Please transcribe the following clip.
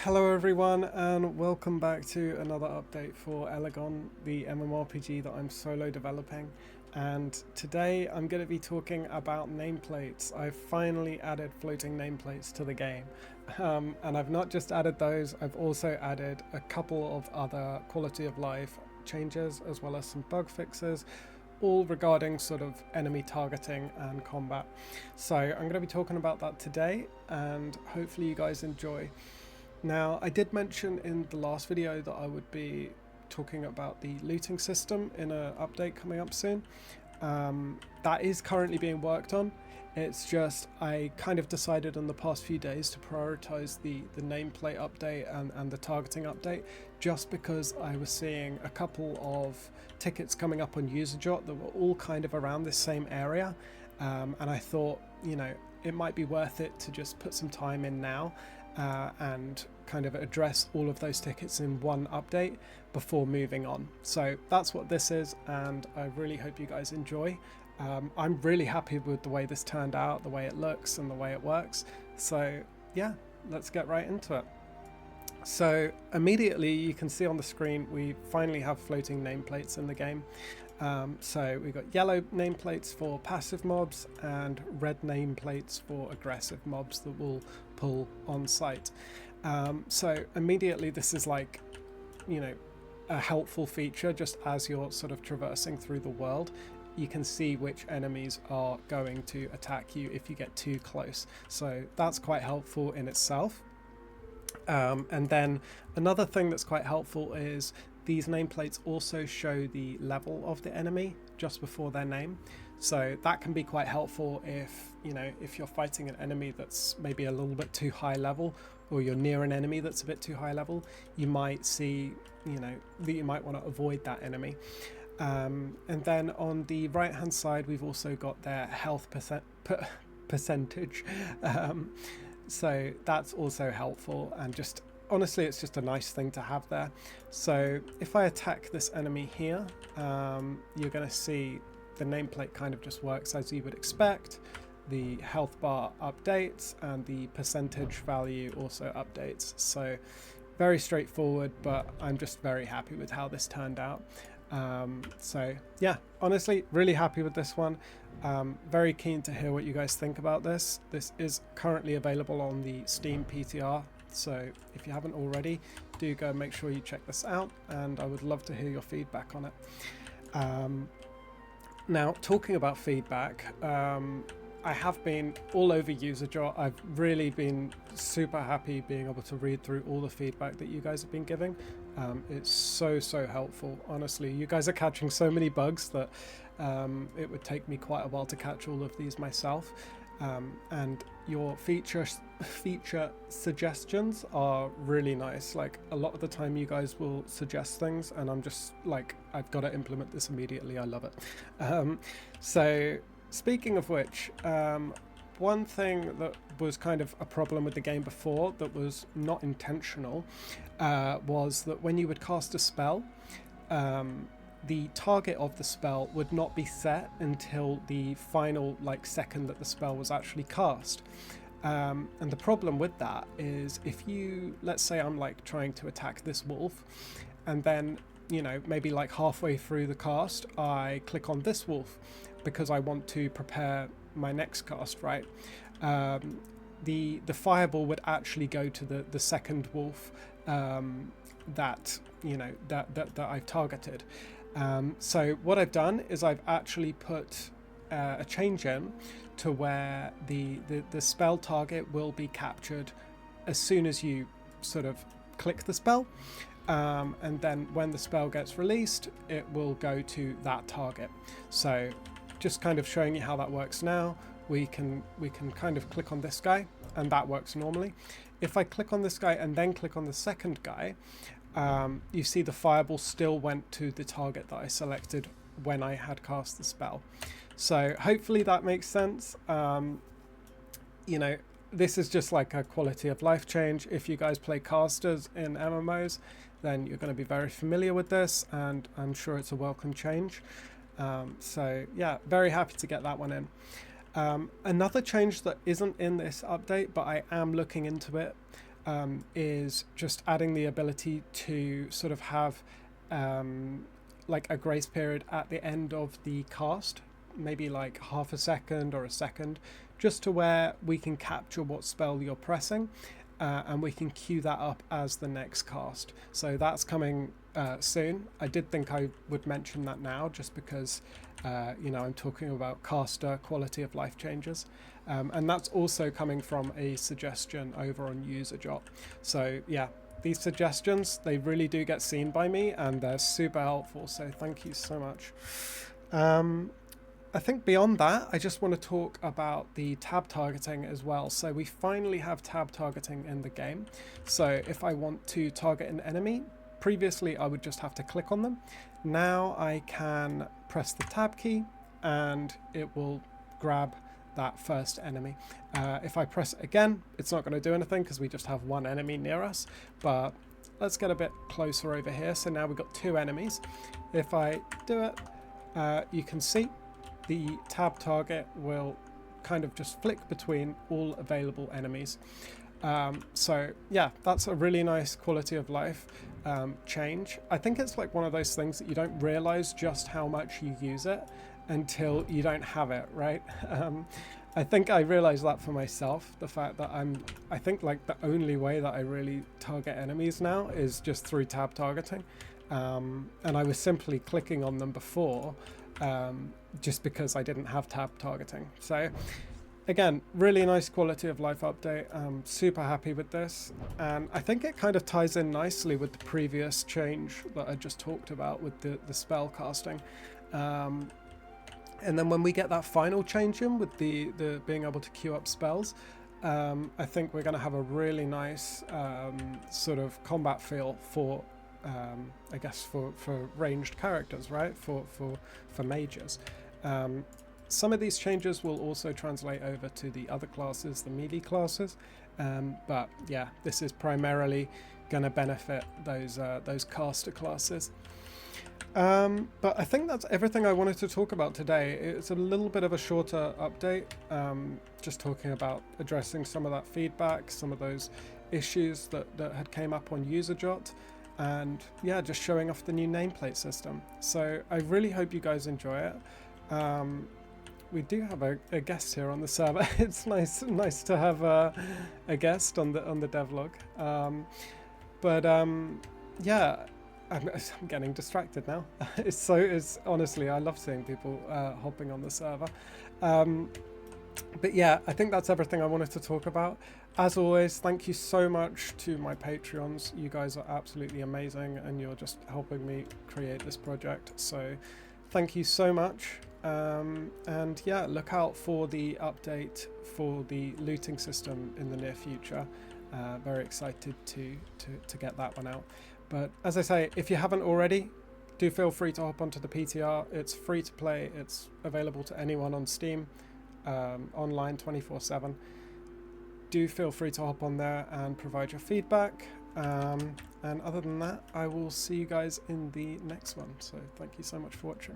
Hello everyone and welcome back to another update for Elegon, the MMORPG that I'm solo developing. And today I'm going to be talking about nameplates. I've finally added floating nameplates to the game. And I've not just added those, I've also added a couple of other quality of life changes as well as some bug fixes, all regarding sort of enemy targeting and combat. So I'm going to be talking about that today and hopefully you guys enjoy. Now, I did mention in the last video that I would be talking about the looting system in an update coming up soon. That is currently being worked on. It's just I kind of decided in the past few days to prioritize the nameplate update and the targeting update, just because I was seeing a couple of tickets coming up on UserJot that were all kind of around this same area. And I thought, you know, it might be worth it to just put some time in now and kind of address all of those tickets in one update before moving on. So that's what this is, and I really hope you guys enjoy. I'm really happy with the way this turned out, the way it looks and the way it works. So yeah, let's get right into it. So immediately you can see on the screen we finally have floating nameplates in the game. So we've got yellow nameplates for passive mobs and red nameplates for aggressive mobs that will pull on site. So immediately this is like, you know, a helpful feature. Just as you're sort of traversing through the world, you can see which enemies are going to attack you if you get too close. So that's quite helpful in itself. And then another thing that's quite helpful is these nameplates also show the level of the enemy just before their name. So that can be quite helpful if, you know, if you're fighting an enemy that's maybe a little bit too high level, or you're near an enemy that's a bit too high level, you might see, you know, that you might want to avoid that enemy. And then on the right hand side, we've also got their health percentage. So that's also helpful, and just honestly it's just a nice thing to have there. So if I attack this enemy here, you're going to see the nameplate kind of just works as you would expect. The health bar updates and the percentage value also updates. So very straightforward, but I'm just very happy with how this turned out. So yeah, honestly really happy with this one. Very keen to hear what you guys think about this. This is currently available on the Steam PTR, so if you haven't already, do go make sure you check this out, and I would love to hear your feedback on it. Now, talking about feedback, I have been all over UserJot. I've really been super happy being able to read through all the feedback that you guys have been giving. It's so helpful. Honestly, you guys are catching so many bugs that it would take me quite a while to catch all of these myself. And your feature suggestions are really nice. Like, a lot of the time you guys will suggest things and I'm just like, I've got to implement this immediately. I love it. So speaking of which, one thing that was kind of a problem with the game before that was not intentional was that when you would cast a spell, the target of the spell would not be set until the final second that the spell was actually cast. And the problem with that is, if you, let's say I'm like trying to attack this wolf, and then, you know, maybe like halfway through the cast I click on this wolf because I want to prepare my next cast, right? The fireball would actually go to the second wolf that, you know, that I've targeted. So what I've done is I've actually put a change in to where the spell target will be captured as soon as you sort of click the spell, and then when the spell gets released, it will go to that target. So just kind of showing you how that works now. We can kind of click on this guy and that works normally. If I click on this guy and then click on the second guy, you see the fireball still went to the target that I selected when I had cast the spell. So hopefully that makes sense. You know, this is just like a quality of life change. If you guys play casters in MMOs, then you're going to be very familiar with this, and I'm sure it's a welcome change. So yeah, very happy to get that one in. Another change that isn't in this update, but I am looking into it, is just adding the ability to sort of have like a grace period at the end of the cast, maybe like half a second or a second, just to where we can capture what spell you're pressing, and we can queue that up as the next cast. So that's coming soon. I did think I would mention that now, just because you know, I'm talking about caster quality of life changes, and that's also coming from a suggestion over on UserJot. So yeah, these suggestions, they really do get seen by me, and they're super helpful, so thank you so much. I think beyond that, I just want to talk about the tab targeting as well. So we finally have tab targeting in the game. So if I want to target an enemy, previously I would just have to click on them. Now I can press the tab key and it will grab that first enemy. If I press it again, it's not going to do anything because we just have one enemy near us. But let's get a bit closer over here. So now we've got two enemies. If I do it, you can see the tab target will kind of just flick between all available enemies. So yeah, that's a really nice quality of life change. I think it's like one of those things that you don't realize just how much you use it until you don't have it, right? I think I realized that for myself, the fact that I think like the only way that I really target enemies now is just through tab targeting. And I was simply clicking on them before, just because I didn't have tab targeting. So again, really nice quality of life update. I'm super happy with this, and I think it kind of ties in nicely with the previous change that I just talked about with the spell casting. And then when we get that final change in with the being able to queue up spells, I think we're going to have a really nice sort of combat feel for I guess for ranged characters, right? For mages. Some of these changes will also translate over to the other classes, the melee classes, but yeah, this is primarily going to benefit those caster classes. But I think that's everything I wanted to talk about today. It's a little bit of a shorter update, just talking about addressing some of that feedback, some of those issues that had came up on UserJot, and yeah, just showing off the new nameplate system. So I really hope you guys enjoy it. We do have a guest here on the server. It's nice to have a guest on the devlog. Yeah, I'm getting distracted now. It's honestly, I love seeing people hopping on the server. But yeah, I think that's everything I wanted to talk about. As always, thank you so much to my Patreons. You guys are absolutely amazing, and you're just helping me create this project. So thank you so much. And yeah, look out for the update for the looting system in the near future. Very excited to get that one out. But as I say, if you haven't already, do feel free to hop onto the PTR. It's free to play. It's available to anyone on Steam, online 24/7. Do feel free to hop on there and provide your feedback. And other than that, I will see you guys in the next one. So thank you so much for watching.